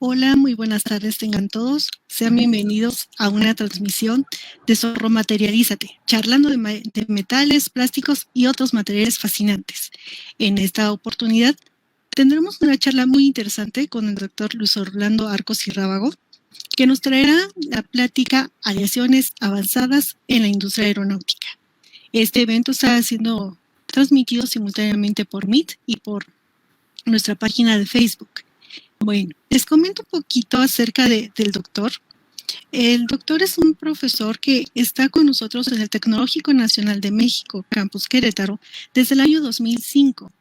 Hola, muy buenas tardes tengan todos. Sean bienvenidos a una transmisión de Zorro Materialízate, charlando de metales, plásticos y otros materiales fascinantes. En esta oportunidad tendremos una charla muy interesante con el doctor Luis Orlando Arcos y Rábago, que nos traerá la plática Aleaciones avanzadas en la industria aeronáutica. Este evento está siendo transmitido simultáneamente por Meet y por nuestra página de Facebook. Bueno, les comento un poquito acerca del doctor. El doctor es un profesor que está con nosotros en el Tecnológico Nacional de México, Campus Querétaro, desde el año 2005.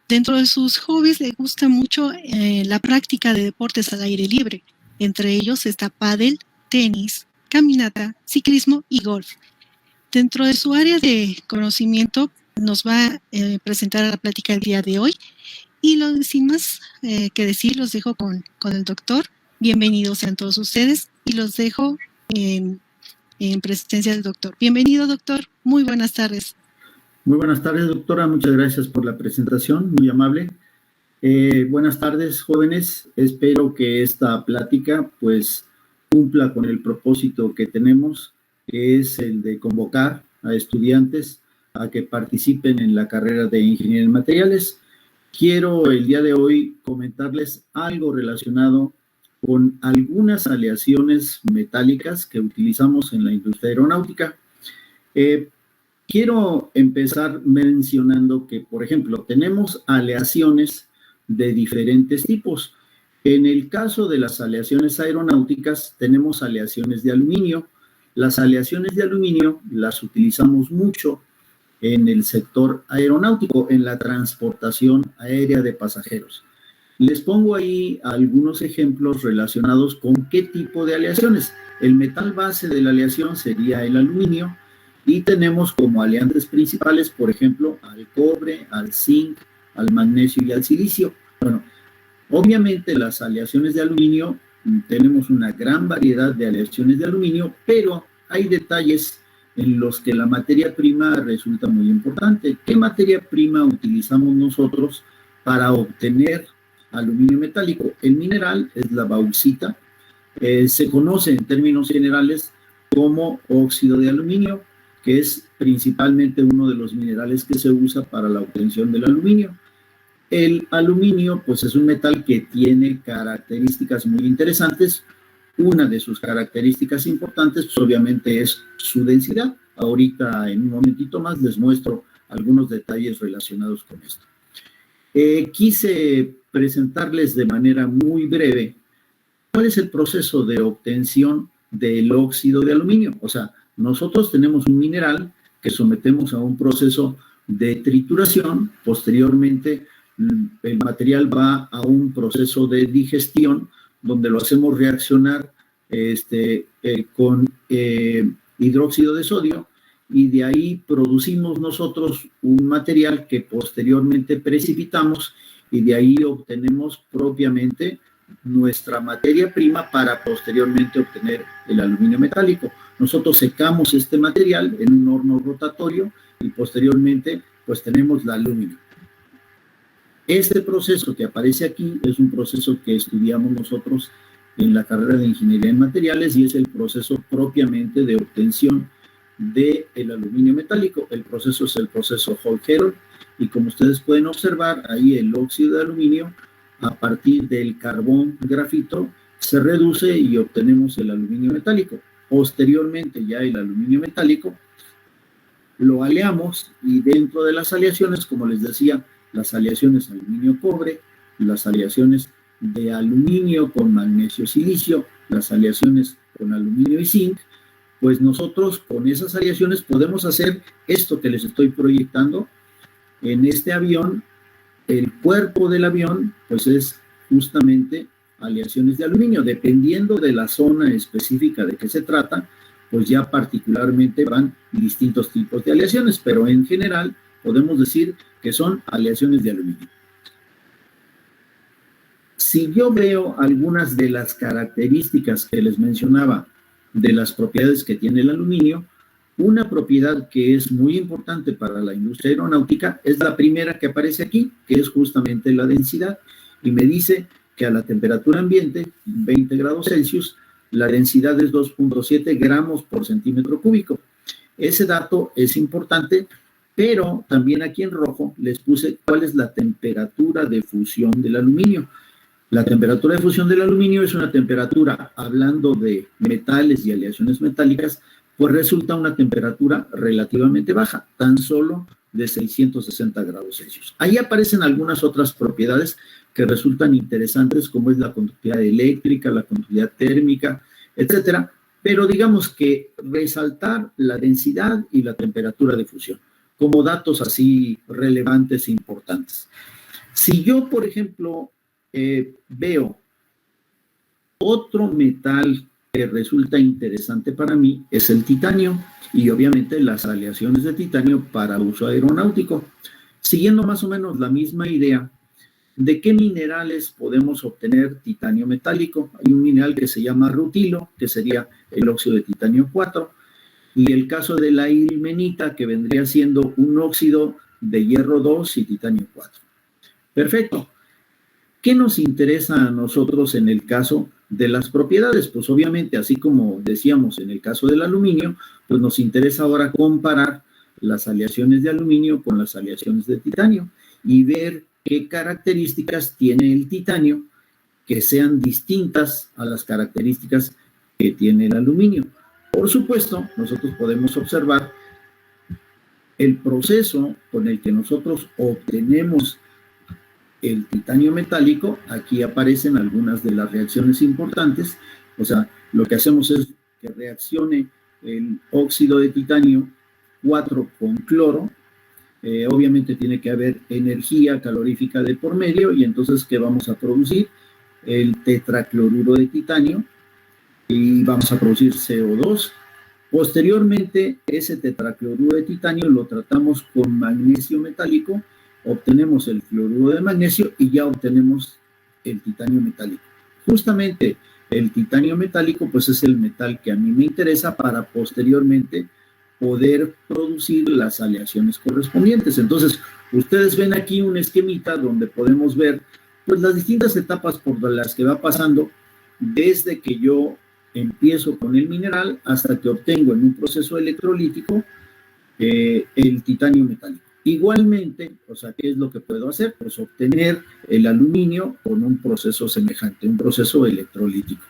Dentro de sus hobbies le gusta mucho la práctica de deportes al aire libre. Entre ellos está pádel, tenis, caminata, ciclismo y golf. Dentro de su área de conocimiento nos va a presentar a la plática el día de hoy. Y sin más que decir, los dejo con el doctor. Bienvenidos sean todos ustedes y los dejo en presencia del doctor. Bienvenido, doctor. Muy buenas tardes. Muy buenas tardes, doctora. Muchas gracias por la presentación, muy amable. Buenas tardes, jóvenes. Espero que esta plática pues cumpla con el propósito que tenemos, que es el de convocar a estudiantes a que participen en la carrera de Ingeniería en Materiales. Quiero el día de hoy comentarles algo relacionado con algunas aleaciones metálicas que utilizamos en la industria aeronáutica. Quiero empezar mencionando que, por ejemplo, tenemos aleaciones de diferentes tipos. En el caso de las aleaciones aeronáuticas, tenemos aleaciones de aluminio. Las aleaciones de aluminio las utilizamos mucho en el sector aeronáutico, en la transportación aérea de pasajeros. Les pongo ahí algunos ejemplos relacionados con qué tipo de aleaciones. El metal base de la aleación sería el aluminio y tenemos como aleantes principales, por ejemplo, al cobre, al zinc, al magnesio y al silicio. Bueno, obviamente las aleaciones de aluminio, tenemos una gran variedad de aleaciones de aluminio, pero hay detalles en los que la materia prima resulta muy importante. ¿Qué materia prima utilizamos nosotros para obtener aluminio metálico? El mineral es la bauxita, se conoce en términos generales como óxido de aluminio, que es principalmente uno de los minerales que se usa para la obtención del aluminio. El aluminio, pues es un metal que tiene características muy interesantes. Una de sus características importantes, pues obviamente, es su densidad. Ahorita, en un momentito más, les muestro algunos detalles relacionados con esto. Quise presentarles de manera muy breve cuál es el proceso de obtención del óxido de aluminio. O sea, nosotros tenemos un mineral que sometemos a un proceso de trituración. Posteriormente, el material va a un proceso de digestión, donde lo hacemos reaccionar con hidróxido de sodio, y de ahí producimos nosotros un material que posteriormente precipitamos, y de ahí obtenemos propiamente nuestra materia prima para posteriormente obtener el aluminio metálico. Nosotros secamos este material en un horno rotatorio y posteriormente pues tenemos el aluminio. Este proceso que aparece aquí es un proceso que estudiamos nosotros en la carrera de Ingeniería en Materiales, y es el proceso propiamente de obtención del aluminio metálico. El proceso es el proceso Hall-Hérold, y como ustedes pueden observar, ahí el óxido de aluminio, a partir del carbón grafito, se reduce y obtenemos el aluminio metálico. Posteriormente, ya el aluminio metálico lo aleamos, y dentro de las aleaciones, como les decía, las aleaciones aluminio-cobre, las aleaciones de aluminio con magnesio-silicio, las aleaciones con aluminio y zinc, pues nosotros con esas aleaciones podemos hacer esto que les estoy proyectando en este avión. El cuerpo del avión pues es justamente aleaciones de aluminio. Dependiendo de la zona específica de que se trata, pues ya particularmente van distintos tipos de aleaciones, pero en general podemos decir que son aleaciones de aluminio. Si yo veo algunas de las características que les mencionaba de las propiedades que tiene el aluminio, una propiedad que es muy importante para la industria aeronáutica es la primera que aparece aquí, que es justamente la densidad, y me dice que a la temperatura ambiente, 20 grados Celsius, la densidad es 2.7 gramos por centímetro cúbico. Ese dato es importante, pero también aquí en rojo les puse cuál es la temperatura de fusión del aluminio. La temperatura de fusión del aluminio es una temperatura, hablando de metales y aleaciones metálicas, pues resulta una temperatura relativamente baja, tan solo de 660 grados Celsius. Ahí aparecen algunas otras propiedades que resultan interesantes, como es la conductividad eléctrica, la conductividad térmica, etcétera, pero digamos que resaltar la densidad y la temperatura de fusión como datos así relevantes e importantes. Si yo, por ejemplo, veo otro metal que resulta interesante para mí, es el titanio, y obviamente las aleaciones de titanio para uso aeronáutico. Siguiendo más o menos la misma idea, ¿de qué minerales podemos obtener titanio metálico? Hay un mineral que se llama rutilo, que sería el óxido de titanio 4, y el caso de la ilmenita, que vendría siendo un óxido de hierro 2 y titanio 4. Perfecto. ¿Qué nos interesa a nosotros en el caso de las propiedades? Pues obviamente, así como decíamos en el caso del aluminio, pues nos interesa ahora comparar las aleaciones de aluminio con las aleaciones de titanio y ver qué características tiene el titanio que sean distintas a las características que tiene el aluminio. Por supuesto, nosotros podemos observar el proceso con el que nosotros obtenemos el titanio metálico. Aquí aparecen algunas de las reacciones importantes. O sea, lo que hacemos es que reaccione el óxido de titanio 4 con cloro. Obviamente tiene que haber energía calorífica de por medio, y entonces, ¿qué vamos a producir? El tetracloruro de titanio, y vamos a producir CO2. Posteriormente, ese tetracloruro de titanio lo tratamos con magnesio metálico, obtenemos el fluoruro de magnesio y ya obtenemos el titanio metálico. Justamente el titanio metálico pues es el metal que a mí me interesa para posteriormente poder producir las aleaciones correspondientes. Entonces, ustedes ven aquí un esquemita donde podemos ver pues las distintas etapas por las que va pasando desde que yo empiezo con el mineral hasta que obtengo en un proceso electrolítico el titanio metálico. Igualmente, o sea, ¿qué es lo que puedo hacer? Pues obtener el aluminio con un proceso semejante, un proceso electrolítico.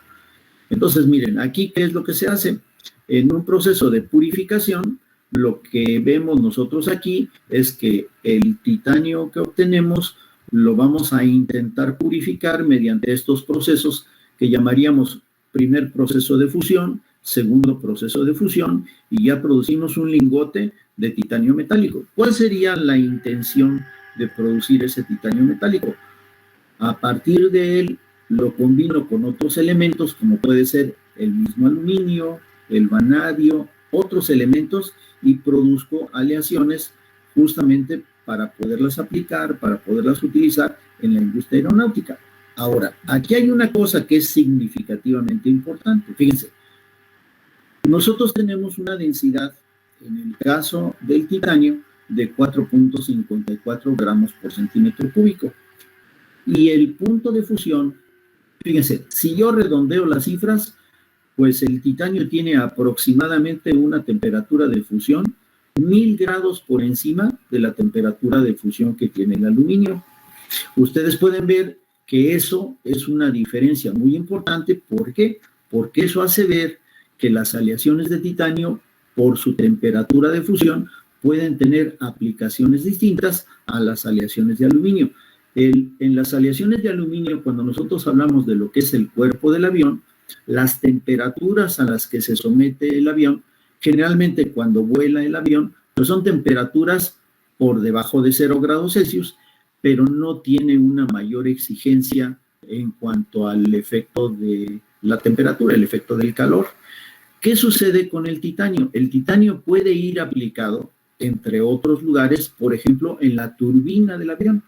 Entonces, miren, aquí, ¿qué es lo que se hace? En un proceso de purificación, lo que vemos nosotros aquí es que el titanio que obtenemos lo vamos a intentar purificar mediante estos procesos que llamaríamos primer proceso de fusión, segundo proceso de fusión, y ya producimos un lingote de titanio metálico. ¿Cuál sería la intención de producir ese titanio metálico? A partir de él lo combino con otros elementos, como puede ser el mismo aluminio, el vanadio, otros elementos, y produzco aleaciones justamente para poderlas aplicar, para poderlas utilizar en la industria aeronáutica. Ahora, aquí hay una cosa que es significativamente importante. Fíjense, nosotros tenemos una densidad, en el caso del titanio, de 4.54 gramos por centímetro cúbico. Y el punto de fusión, fíjense, si yo redondeo las cifras, pues el titanio tiene aproximadamente una temperatura de fusión 1000 grados por encima de la temperatura de fusión que tiene el aluminio. Ustedes pueden ver que eso es una diferencia muy importante. ¿Por qué? Porque eso hace ver que las aleaciones de titanio, por su temperatura de fusión, pueden tener aplicaciones distintas a las aleaciones de aluminio. En las aleaciones de aluminio, cuando nosotros hablamos de lo que es el cuerpo del avión, las temperaturas a las que se somete el avión, generalmente cuando vuela el avión, pues son temperaturas por debajo de 0 grados Celsius, pero no tiene una mayor exigencia en cuanto al efecto de la temperatura, el efecto del calor. ¿Qué sucede con el titanio? El titanio puede ir aplicado, entre otros lugares, por ejemplo, en la turbina del avión.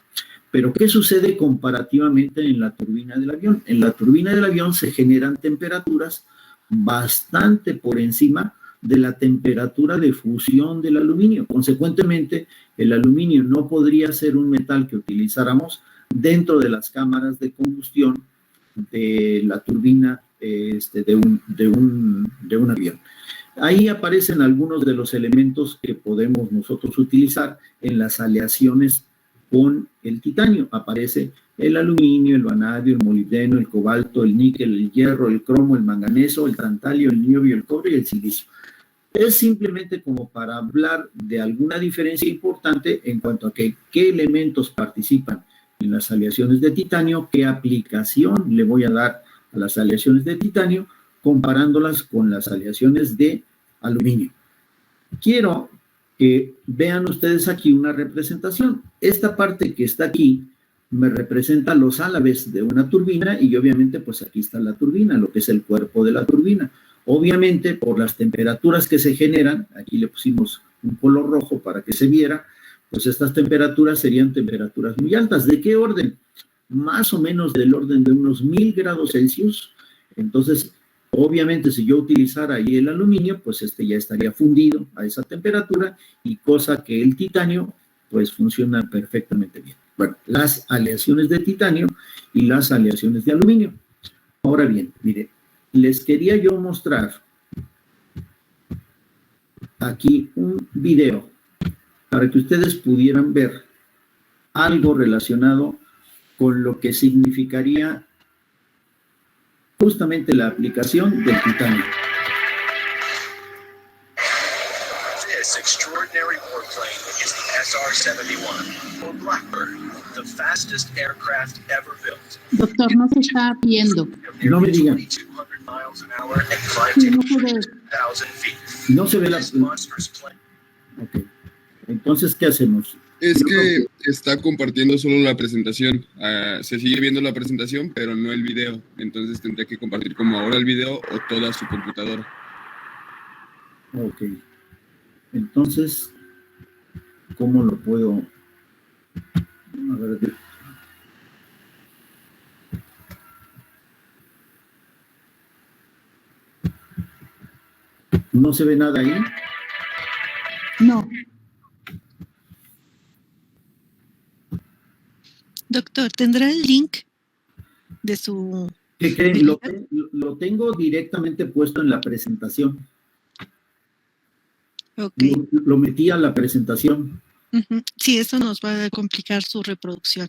Pero ¿qué sucede comparativamente en la turbina del avión? En la turbina del avión se generan temperaturas bastante por encima de la temperatura de fusión del aluminio. Consecuentemente, el aluminio no podría ser un metal que utilizáramos dentro de las cámaras de combustión de la turbina de un avión. Ahí aparecen algunos de los elementos que podemos nosotros utilizar en las aleaciones con el titanio. Aparece el aluminio, el vanadio, el molibdeno, el cobalto, el níquel, el hierro, el cromo, el manganeso, el tantalio, el niobio, el cobre y el silicio. Es simplemente como para hablar de alguna diferencia importante en cuanto a qué elementos participan en las aleaciones de titanio, qué aplicación le voy a dar a las aleaciones de titanio, comparándolas con las aleaciones de aluminio. Quiero que vean ustedes aquí una representación. Esta parte que está aquí me representa los álabes de una turbina y obviamente pues aquí está la turbina, lo que es el cuerpo de la turbina. Obviamente por las temperaturas que se generan, aquí le pusimos un color rojo para que se viera, pues estas temperaturas serían temperaturas muy altas. ¿De qué orden? Más o menos del orden de unos 1000 grados Celsius. Entonces, obviamente, si yo utilizara ahí el aluminio, pues ya estaría fundido a esa temperatura y cosa que el titanio, pues funciona perfectamente bien. Bueno, las aleaciones de titanio y las aleaciones de aluminio. Ahora bien, mire, les quería yo mostrar aquí un video para que ustedes pudieran ver algo relacionado con lo que significaría justamente la aplicación del titanio. This extraordinary warplane is the SR-71, or Blackbird, the fastest aircraft ever built. Doctor, no se está viendo. No me digan. 200 miles an hour and Sí, climbed no to se ve. 2,000 feet. No se ve la... This monstrous plane. Ok. Entonces, ¿qué hacemos? Es que está compartiendo solo la presentación. Se sigue viendo la presentación, pero no el video. Entonces tendría que compartir como ahora el video o toda su computadora. Ok. Entonces, ¿cómo lo puedo...? A ver, ¿no se ve nada ahí? No. Doctor, ¿tendrá el link de su... ¿Qué creen? Lo tengo directamente puesto en la presentación. Ok. Lo metí a la presentación. Sí, eso nos va a complicar su reproducción.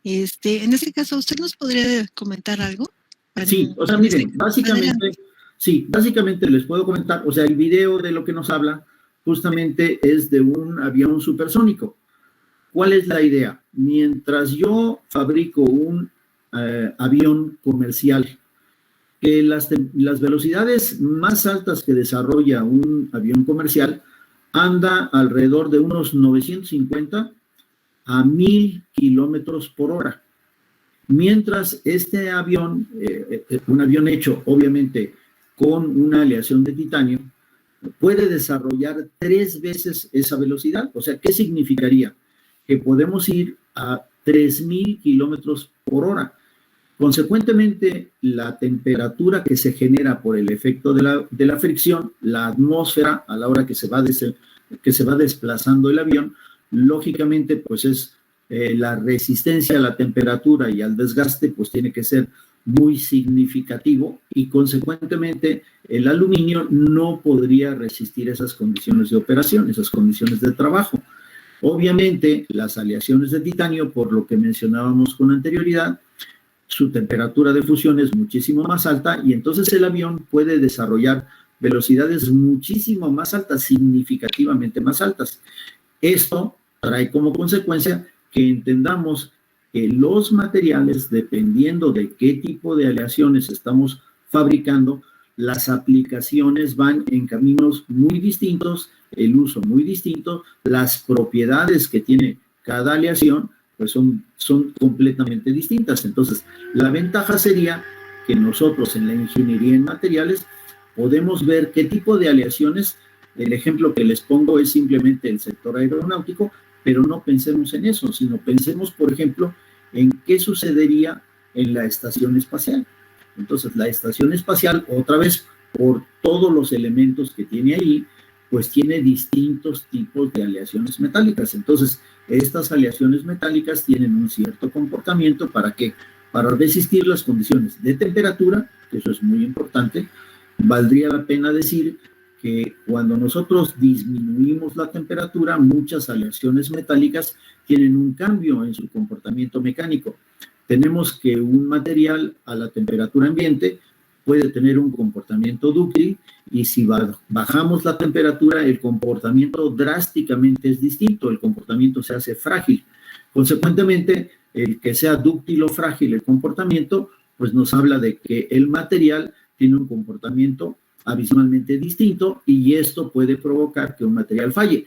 En este caso, ¿usted nos podría comentar algo? Sí, o sea, miren, básicamente les puedo comentar, o sea, el video de lo que nos habla justamente es de un avión supersónico. ¿Cuál es la idea? Mientras yo fabrico un avión comercial, que las velocidades más altas que desarrolla un avión comercial anda alrededor de unos 950 a 1000 kilómetros por hora. Mientras este avión, un avión hecho obviamente con una aleación de titanio, puede desarrollar 3 veces esa velocidad. O sea, ¿qué significaría? Que podemos ir a 3000 kilómetros por hora. Consecuentemente, la temperatura que se genera por el efecto de la fricción, la atmósfera a la hora que se va desplazando el avión, lógicamente, pues es la resistencia a la temperatura y al desgaste, pues tiene que ser muy significativo y consecuentemente el aluminio no podría resistir esas condiciones de operación, esas condiciones de trabajo. Obviamente, las aleaciones de titanio, por lo que mencionábamos con anterioridad, su temperatura de fusión es muchísimo más alta y entonces el avión puede desarrollar velocidades muchísimo más altas, significativamente más altas. Esto trae como consecuencia que entendamos que los materiales, dependiendo de qué tipo de aleaciones estamos fabricando, las aplicaciones van en caminos muy distintos, el uso muy distinto, las propiedades que tiene cada aleación pues son completamente distintas. Entonces, la ventaja sería que nosotros en la ingeniería en materiales podemos ver qué tipo de aleaciones, el ejemplo que les pongo es simplemente el sector aeronáutico, pero no pensemos en eso, sino pensemos, por ejemplo, en qué sucedería en la estación espacial. Entonces, la estación espacial, otra vez, por todos los elementos que tiene ahí, pues tiene distintos tipos de aleaciones metálicas. Entonces, estas aleaciones metálicas tienen un cierto comportamiento para que para resistir las condiciones de temperatura, que eso es muy importante. Valdría la pena decir que cuando nosotros disminuimos la temperatura, muchas aleaciones metálicas tienen un cambio en su comportamiento mecánico. Tenemos que un material a la temperatura ambiente puede tener un comportamiento dúctil y si bajamos la temperatura, el comportamiento drásticamente es distinto, el comportamiento se hace frágil. Consecuentemente, el que sea dúctil o frágil el comportamiento, pues nos habla de que el material tiene un comportamiento abismalmente distinto y esto puede provocar que un material falle.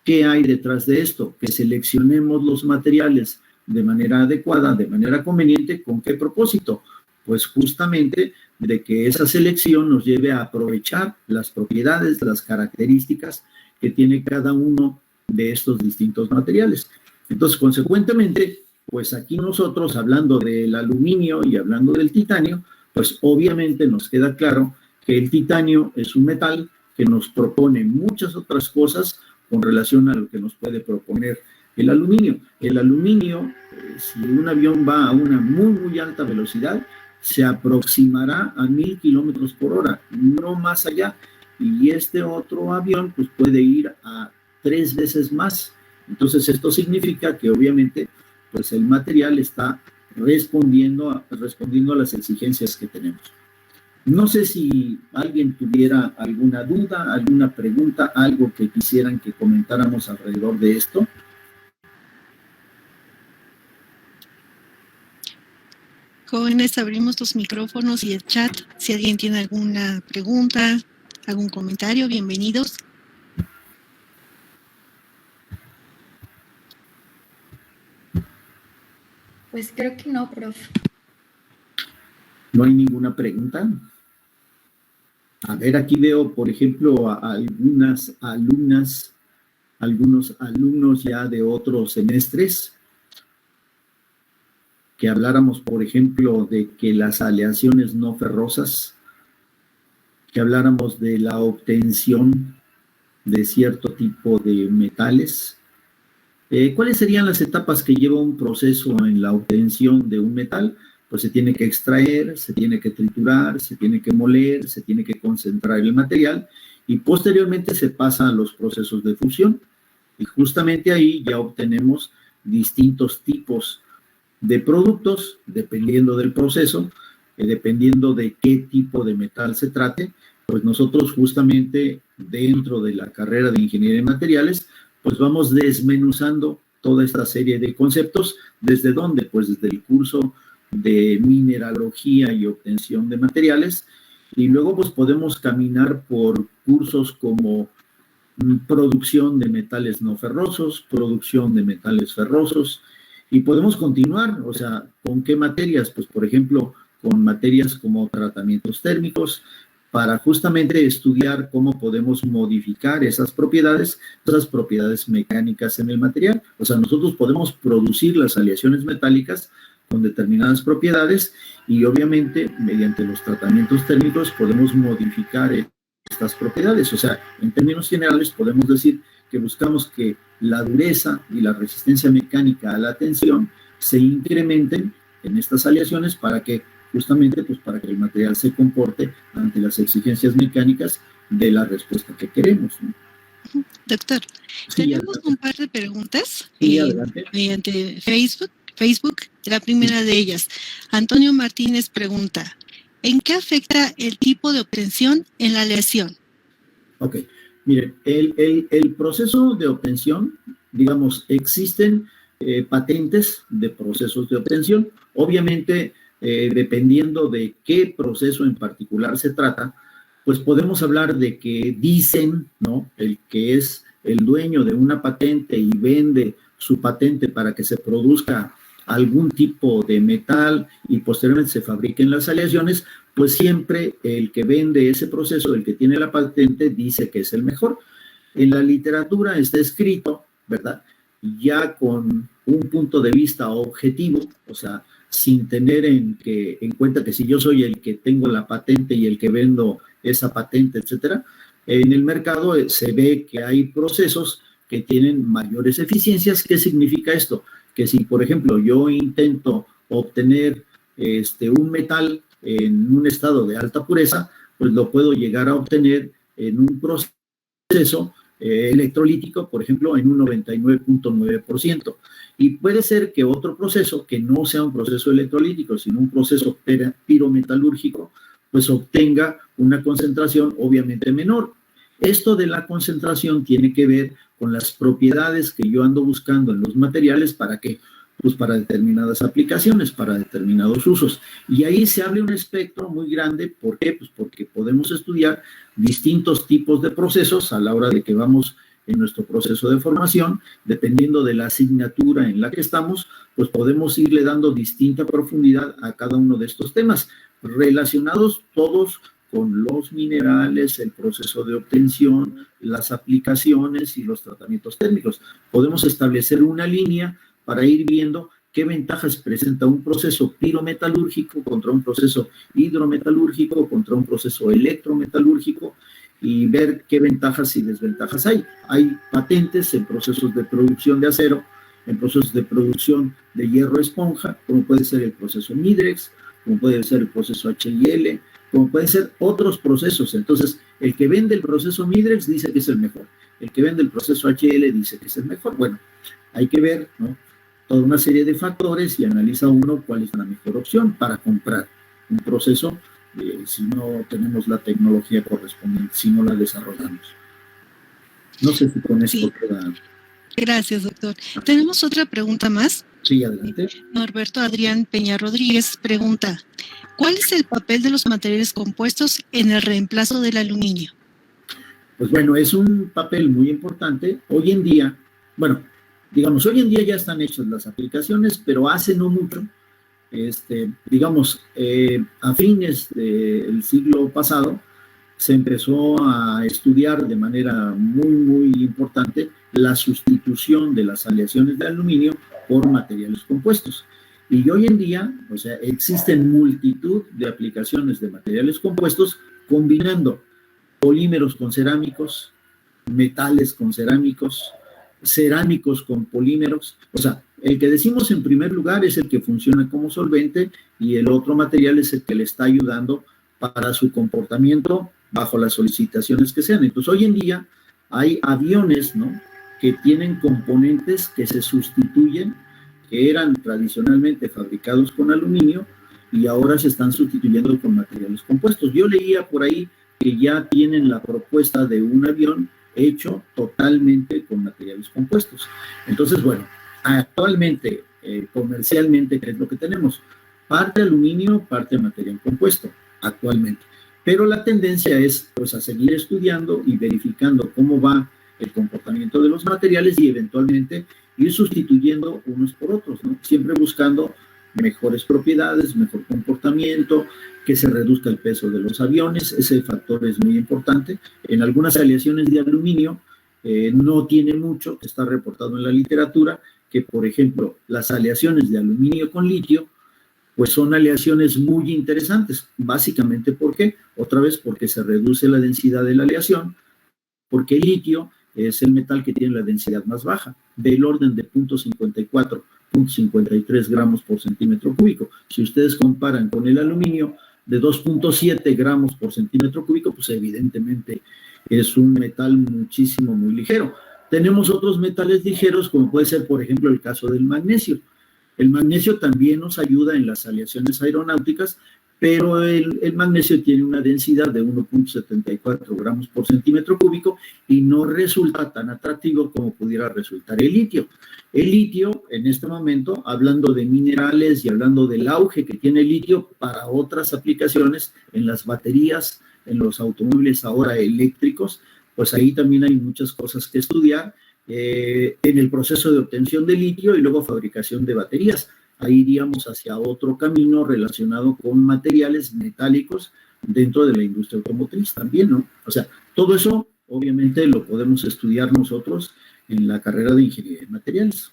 ¿Qué hay detrás de esto? Que seleccionemos los materiales de manera adecuada, de manera conveniente. ¿Con qué propósito? Pues justamente de que esa selección nos lleve a aprovechar las propiedades, las características que tiene cada uno de estos distintos materiales. Entonces, consecuentemente, pues aquí nosotros, hablando del aluminio y hablando del titanio, pues obviamente nos queda claro que el titanio es un metal que nos propone muchas otras cosas con relación a lo que nos puede proponer el aluminio. El aluminio, si un avión va a una muy alta velocidad, se aproximará a 1000 kilómetros por hora, no más allá. Y este otro avión, pues puede ir a 3 veces más. Entonces, esto significa que obviamente, pues el material está respondiendo a las exigencias que tenemos. No sé si alguien tuviera alguna duda, alguna pregunta, algo que quisieran que comentáramos alrededor de esto. Jóvenes, abrimos los micrófonos y el chat. Si alguien tiene alguna pregunta, algún comentario, bienvenidos. Pues creo que no, prof. ¿No hay ninguna pregunta? A ver, aquí veo, por ejemplo, a algunas alumnas, algunos alumnos ya de otros semestres, que habláramos, por ejemplo, de que las aleaciones no ferrosas, que habláramos de la obtención de cierto tipo de metales. ¿Cuáles serían las etapas que lleva un proceso en la obtención de un metal? Pues se tiene que extraer, se tiene que triturar, se tiene que moler, se tiene que concentrar el material y posteriormente se pasa a los procesos de fusión. Y justamente ahí ya obtenemos distintos tipos de productos, dependiendo del proceso, dependiendo de qué tipo de metal se trate. Pues nosotros justamente dentro de la carrera de Ingeniería de Materiales, pues vamos desmenuzando toda esta serie de conceptos. ¿Desde dónde? Pues desde el curso de mineralogía y obtención de materiales, y luego pues podemos caminar por cursos como producción de metales no ferrosos, producción de metales ferrosos, y podemos continuar, o sea, ¿con qué materias? Pues por ejemplo, con materias como tratamientos térmicos, para justamente estudiar cómo podemos modificar esas propiedades mecánicas en el material. O sea, nosotros podemos producir las aleaciones metálicas con determinadas propiedades y obviamente mediante los tratamientos térmicos podemos modificar estas propiedades. O sea, en términos generales podemos decir que buscamos que la dureza y la resistencia mecánica a la tensión se incrementen en estas aleaciones para que justamente pues para que el material se comporte ante las exigencias mecánicas de la respuesta que queremos, ¿no? Doctor, Sí, tenemos adelante. un par de preguntas Sí, adelante. mediante Facebook. La primera de ellas, Antonio Martínez pregunta, ¿en qué afecta el tipo de obtención en la aleación? Ok, miren, el proceso de obtención, digamos, existen patentes de procesos de obtención. Obviamente, dependiendo de qué proceso en particular se trata, pues podemos hablar de que dicen, ¿no? El que es el dueño de una patente y vende su patente para que se produzca algún tipo de metal y posteriormente se fabriquen las aleaciones, pues siempre el que vende ese proceso, el que tiene la patente, dice que es el mejor. En la literatura está escrito, ¿verdad? Ya con un punto de vista objetivo, o sea, sin tener en cuenta que si yo soy el que tengo la patente y el que vendo esa patente, etcétera, en el mercado se ve que hay procesos que tienen mayores eficiencias. ¿Qué significa esto? Que si, por ejemplo, yo intento obtener un metal en un estado de alta pureza, pues lo puedo llegar a obtener en un proceso electrolítico, por ejemplo, en un 99.9%. Y puede ser que otro proceso, que no sea un proceso electrolítico, sino un proceso pirometalúrgico, pues obtenga una concentración obviamente menor. Esto de la concentración tiene que ver con las propiedades que yo ando buscando en los materiales. ¿Para qué? Pues para determinadas aplicaciones, para determinados usos. Y ahí se abre un espectro muy grande. ¿Por qué? Pues porque podemos estudiar distintos tipos de procesos a la hora de que vamos en nuestro proceso de formación. Dependiendo de la asignatura en la que estamos, pues podemos irle dando distinta profundidad a cada uno de estos temas, relacionados todos con los minerales, el proceso de obtención, las aplicaciones y los tratamientos térmicos. Podemos establecer una línea para ir viendo qué ventajas presenta un proceso pirometalúrgico contra un proceso hidrometalúrgico, contra un proceso electrometalúrgico, y ver qué ventajas y desventajas hay. Hay patentes en procesos de producción de acero, en procesos de producción de hierro esponja, como puede ser el proceso Midrex, como puede ser el proceso HIL, como pueden ser otros procesos. Entonces, el que vende el proceso Midrex dice que es el mejor. El que vende el proceso HIL dice que es el mejor. Bueno, hay que ver, ¿no?, toda una serie de factores y analiza uno cuál es la mejor opción para comprar un proceso si no tenemos la tecnología correspondiente, si no la desarrollamos. No sé si con esto queda. Gracias, doctor. Tenemos otra pregunta más. Sí, adelante. Norberto Adrián Peña Rodríguez pregunta: ¿cuál es el papel de los materiales compuestos en el reemplazo del aluminio? Pues bueno, es un papel muy importante. Hoy en día, bueno, digamos, hoy en día ya están hechas las aplicaciones, pero hace no mucho, digamos, a fines del siglo pasado, se empezó a estudiar de manera muy, muy importante la sustitución de las aleaciones de aluminio por materiales compuestos. Y hoy en día, o sea, existen multitud de aplicaciones de materiales compuestos combinando polímeros con cerámicos, metales con cerámicos, cerámicos con polímeros. O sea, el que decimos en primer lugar es el que funciona como solvente y el otro material es el que le está ayudando para su comportamiento bajo las solicitaciones que sean. Entonces, hoy en día hay aviones, ¿no?, que tienen componentes que se sustituyen, que eran tradicionalmente fabricados con aluminio y ahora se están sustituyendo con materiales compuestos. Yo leía por ahí que ya tienen la propuesta de un avión hecho totalmente con materiales compuestos. Entonces, bueno, actualmente, comercialmente, ¿qué es lo que tenemos? Parte aluminio, parte material compuesto, actualmente. Pero la tendencia es, pues, a seguir estudiando y verificando cómo va el comportamiento de los materiales y eventualmente ir sustituyendo unos por otros, ¿no? Siempre buscando mejores propiedades, mejor comportamiento, que se reduzca el peso de los aviones. Ese factor es muy importante. En algunas aleaciones de aluminio no tiene mucho, que está reportado en la literatura, que por ejemplo las aleaciones de aluminio con litio, pues son aleaciones muy interesantes. Básicamente, ¿por qué? Otra vez porque se reduce la densidad de la aleación, porque el litio es el metal que tiene la densidad más baja, del orden de 0.54, 0.53 gramos por centímetro cúbico. Si ustedes comparan con el aluminio de 2.7 gramos por centímetro cúbico, pues evidentemente es un metal muchísimo, muy ligero. Tenemos otros metales ligeros, como puede ser, por ejemplo, el caso del magnesio. El magnesio también nos ayuda en las aleaciones aeronáuticas, pero el magnesio tiene una densidad de 1.74 gramos por centímetro cúbico y no resulta tan atractivo como pudiera resultar el litio. El litio, en este momento, hablando de minerales y hablando del auge que tiene el litio para otras aplicaciones en las baterías, en los automóviles ahora eléctricos, pues ahí también hay muchas cosas que estudiar en el proceso de obtención de litio y luego fabricación de baterías. Ahí iríamos hacia otro camino relacionado con materiales metálicos dentro de la industria automotriz también, ¿no? O sea, todo eso obviamente lo podemos estudiar nosotros en la carrera de Ingeniería de Materiales.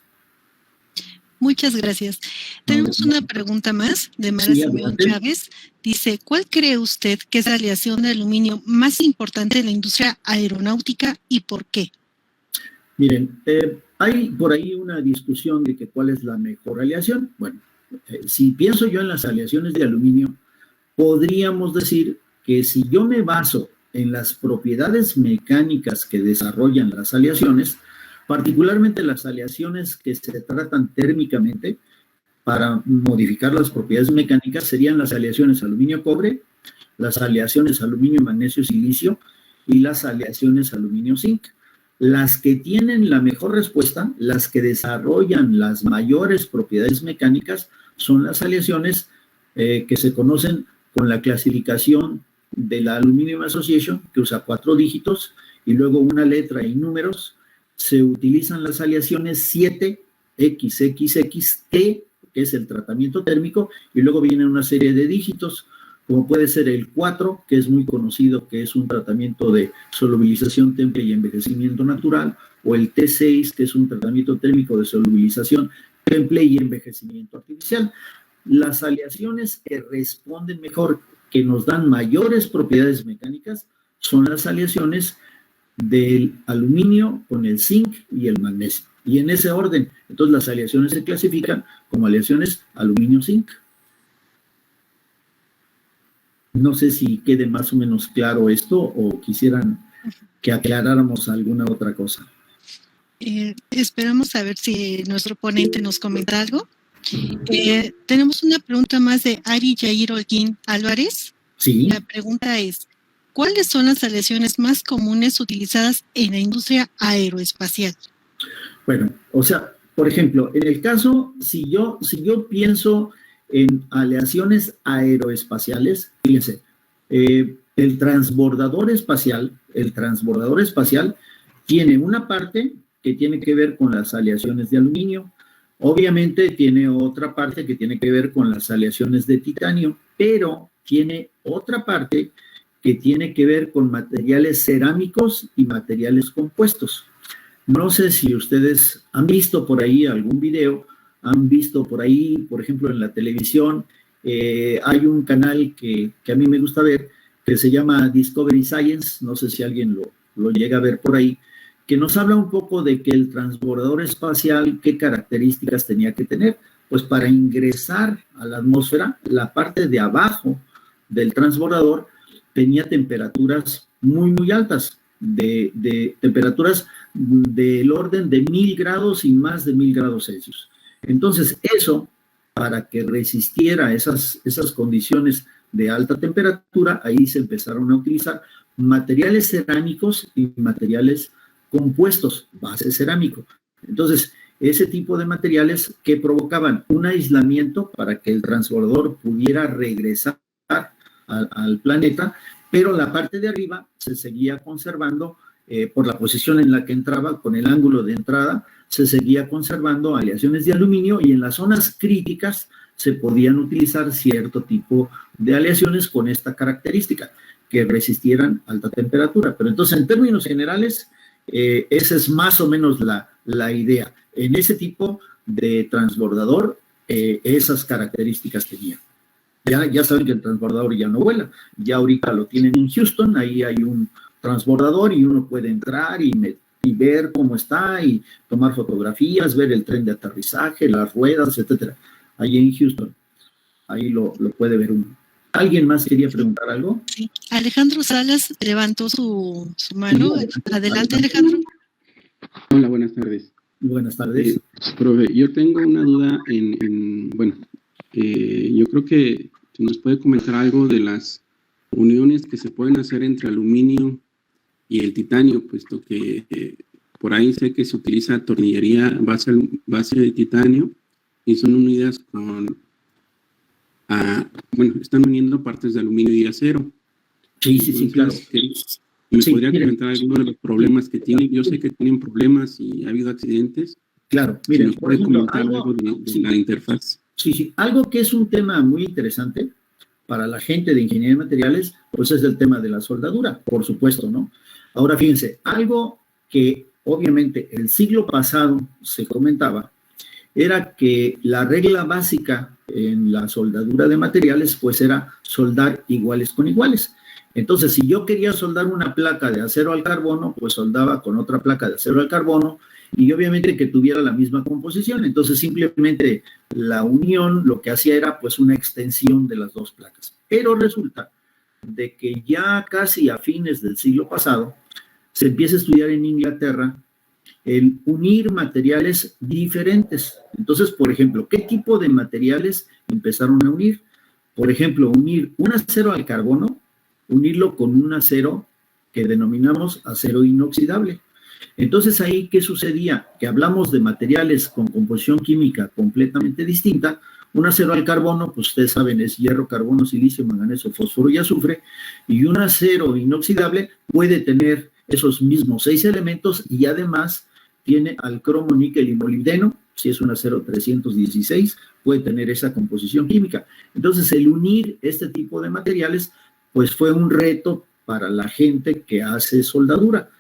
Muchas gracias. Tenemos una pregunta más de Mara Simeón Chávez. Dice: ¿cuál cree usted que es la aleación de aluminio más importante de la industria aeronáutica y por qué? Miren, hay por ahí una discusión de que cuál es la mejor aleación. Bueno, Si pienso yo en las aleaciones de aluminio, podríamos decir que si yo me baso en las propiedades mecánicas que desarrollan las aleaciones, particularmente las aleaciones que se tratan térmicamente, para modificar las propiedades mecánicas serían las aleaciones aluminio-cobre, las aleaciones aluminio-magnesio-silicio y las aleaciones aluminio-zinc. Las que tienen la mejor respuesta, las que desarrollan las mayores propiedades mecánicas, son las aleaciones que se conocen con la clasificación de la Aluminum Association, que usa 4 dígitos y luego una letra y números. Se utilizan las aleaciones 7XXXT, que es el tratamiento térmico, y luego viene una serie de dígitos, como puede ser el 4, que es muy conocido, que es un tratamiento de solubilización, temple y envejecimiento natural, o el T6, que es un tratamiento térmico de solubilización, temple y envejecimiento artificial. Las aleaciones que responden mejor, que nos dan mayores propiedades mecánicas, son las aleaciones del aluminio con el zinc y el magnesio. Y en ese orden, entonces las aleaciones se clasifican como aleaciones aluminio-zinc. No sé si quede más o menos claro esto o quisieran que aclaráramos alguna otra cosa. Esperamos a ver si nuestro ponente nos comenta algo. Tenemos una pregunta más de Ari Yair Holguín Álvarez. Sí. La pregunta es, ¿cuáles son las aleaciones más comunes utilizadas en la industria aeroespacial? Bueno, o sea, por ejemplo, en el caso, si yo pienso en aleaciones aeroespaciales, fíjense, el transbordador espacial tiene una parte que tiene que ver con las aleaciones de aluminio, obviamente tiene otra parte que tiene que ver con las aleaciones de titanio, pero tiene otra parte que tiene que ver con materiales cerámicos y materiales compuestos. No sé si ustedes han visto por ahí algún video, han visto por ahí, por ejemplo, en la televisión, hay un canal que a mí me gusta ver, que se llama Discovery Science, no sé si alguien lo llega a ver por ahí, que nos habla un poco de que el transbordador espacial, qué características tenía que tener. Pues para ingresar a la atmósfera, la parte de abajo del transbordador tenía temperaturas muy, muy altas, de temperaturas del orden de 1000 grados y más de 1000 grados Celsius. Entonces, eso, para que resistiera esas condiciones de alta temperatura, ahí se empezaron a utilizar materiales cerámicos y materiales compuestos, base cerámico. Entonces, ese tipo de materiales que provocaban un aislamiento para que el transbordador pudiera regresar al planeta, pero la parte de arriba se seguía conservando por la posición en la que entraba, con el ángulo de entrada, se seguía conservando aleaciones de aluminio y en las zonas críticas se podían utilizar cierto tipo de aleaciones con esta característica, que resistieran alta temperatura. Pero entonces, en términos generales, esa es más o menos la idea. En ese tipo de transbordador, esas características tenía. Ya saben que el transbordador ya no vuela. Ya ahorita lo tienen en Houston, ahí hay un transbordador y uno puede entrar y ver cómo está y tomar fotografías, ver el tren de aterrizaje, las ruedas, etcétera. Ahí en Houston. Ahí lo puede ver uno. ¿Alguien más quería preguntar algo? Sí. Alejandro Salas levantó su mano. Adelante, Alejandro. Hola, buenas tardes. Buenas tardes. Profe, yo tengo una duda yo creo que nos puede comentar algo de las uniones que se pueden hacer entre aluminio y el titanio, puesto que por ahí sé que se utiliza tornillería base de titanio y son unidas están uniendo partes de aluminio y acero. Sí, claro. ¿Me podría comentar algunos de los problemas que tienen? Yo sé que tienen problemas y ha habido accidentes. Claro, miren, ¿nos puede comentar algo de la interfaz? Sí, algo que es un tema muy interesante para la gente de ingeniería de materiales, pues es el tema de la soldadura, por supuesto, ¿no? Ahora, fíjense, algo que obviamente el siglo pasado se comentaba era que la regla básica en la soldadura de materiales, pues era soldar iguales con iguales. Entonces, si yo quería soldar una placa de acero al carbono, pues soldaba con otra placa de acero al carbono, y obviamente que tuviera la misma composición. Entonces simplemente la unión lo que hacía era pues una extensión de las dos placas. Pero resulta de que ya casi a fines del siglo pasado se empieza a estudiar en Inglaterra el unir materiales diferentes. Entonces, por ejemplo, ¿qué tipo de materiales empezaron a unir? Por ejemplo, unir un acero al carbono, unirlo con un acero que denominamos acero inoxidable. Entonces, ahí, ¿qué sucedía? Que hablamos de materiales con composición química completamente distinta. Un acero al carbono, pues ustedes saben, es hierro, carbono, silicio, manganeso, fósforo y azufre. Y un acero inoxidable puede tener esos mismos 6 elementos y además tiene al cromo, níquel y molibdeno. Si es un acero 316, puede tener esa composición química. Entonces, el unir este tipo de materiales, pues fue un reto para la gente que hace soldadura.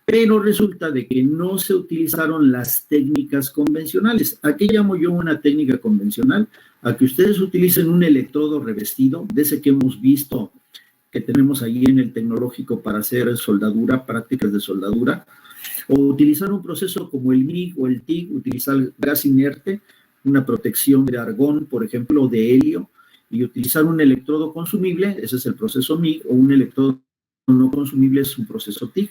Pero resulta de que no se utilizaron las técnicas convencionales. ¿A qué llamo yo una técnica convencional? A que ustedes utilicen un electrodo revestido, de ese que hemos visto que tenemos ahí en el tecnológico para hacer soldadura, prácticas de soldadura, o utilizar un proceso como el MIG o el TIG, utilizar gas inerte, una protección de argón, por ejemplo, o de helio, y utilizar un electrodo consumible, ese es el proceso MIG, o un electrodo no consumible es un proceso TIG.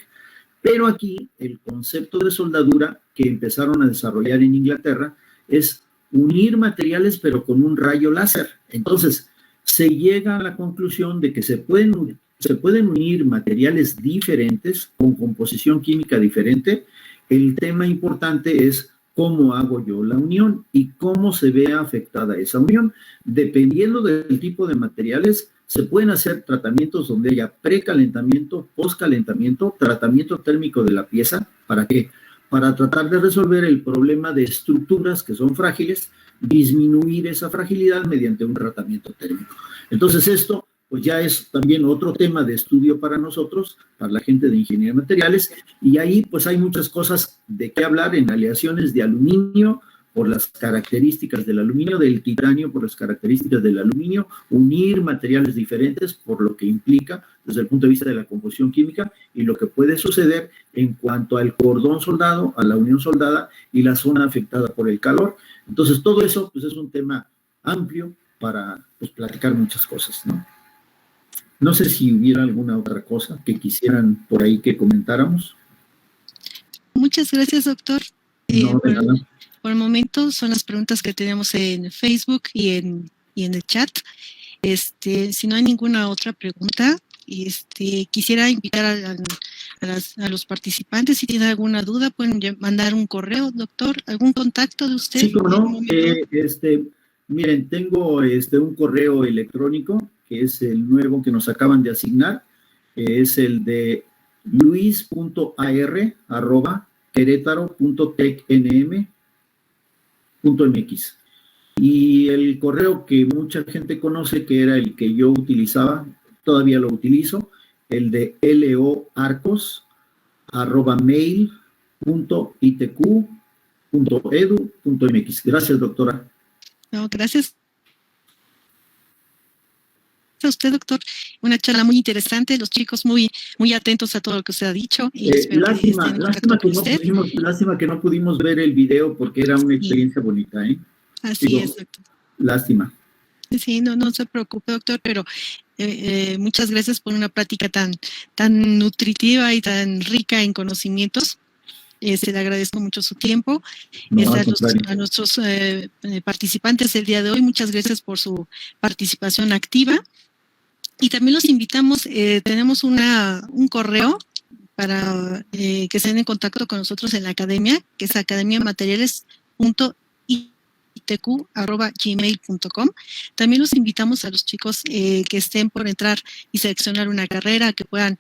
Pero aquí el concepto de soldadura que empezaron a desarrollar en Inglaterra es unir materiales pero con un rayo láser. Entonces, se llega a la conclusión de que se pueden unir materiales diferentes con composición química diferente. El tema importante es cómo hago yo la unión y cómo se ve afectada esa unión. Dependiendo del tipo de materiales, se pueden hacer tratamientos donde haya precalentamiento, postcalentamiento, tratamiento térmico de la pieza. ¿Para qué? Para tratar de resolver el problema de estructuras que son frágiles, disminuir esa fragilidad mediante un tratamiento térmico. Entonces esto pues ya es también otro tema de estudio para nosotros, para la gente de ingeniería de materiales, y ahí pues hay muchas cosas de qué hablar en aleaciones de aluminio, por las características del aluminio, del titanio, por las características del aluminio, unir materiales diferentes, por lo que implica desde el punto de vista de la composición química y lo que puede suceder en cuanto al cordón soldado, a la unión soldada y la zona afectada por el calor. Entonces, todo eso pues es un tema amplio para pues, platicar muchas cosas, ¿no? No sé si hubiera alguna otra cosa que quisieran por ahí que comentáramos. Muchas gracias, doctor. No, de nada. Por el momento son las preguntas que tenemos en Facebook y en el chat. Si no hay ninguna otra pregunta, quisiera invitar a los participantes, si tienen alguna duda, pueden mandar un correo, doctor, algún contacto de usted. Sí, como no. Miren, tengo un correo electrónico, que es el nuevo que nos acaban de asignar, es el de luis.ar@querétaro.tecnm.mx. Y el correo que mucha gente conoce, que era el que yo utilizaba, todavía lo utilizo, el de loarcos@mail.itq.edu.mx. Gracias, doctora. No, gracias a usted, doctor. Una charla muy interesante, los chicos muy, muy atentos a todo lo que usted ha dicho. Y lástima que no pudimos ver el video porque era una experiencia bonita, ¿eh? Así es, doctor. Lástima. Sí, no se preocupe, doctor, pero muchas gracias por una plática tan nutritiva y tan rica en conocimientos. Le agradezco mucho su tiempo. A nuestros participantes del día de hoy, muchas gracias por su participación activa. Y también los invitamos, tenemos un correo para que estén en contacto con nosotros en la academia, que es academiamateriales.itq@gmail.com. También los invitamos a los chicos que estén por entrar y seleccionar una carrera, que puedan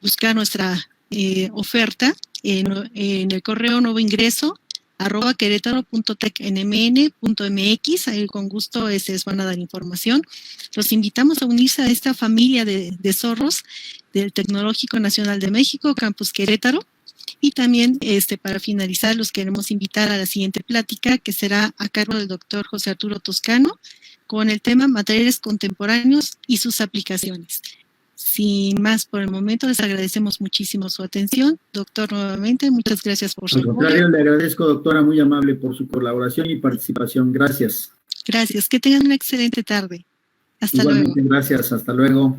buscar nuestra oferta en el correo nuevo ingreso @querétaro.tecnmn.mx. Ahí con gusto les van a dar información. Los invitamos a unirse a esta familia de zorros del Tecnológico Nacional de México, Campus Querétaro. Y también para finalizar los queremos invitar a la siguiente plática, que será a cargo del doctor José Arturo Toscano, con el tema materiales contemporáneos y sus aplicaciones. sin más por el momento, les agradecemos muchísimo su atención. Doctor, nuevamente, muchas gracias por su Al contrario, le agradezco, doctora, muy amable por su colaboración y participación. Gracias. Gracias, que tengan una excelente tarde. Hasta Igualmente, luego. gracias. Hasta luego.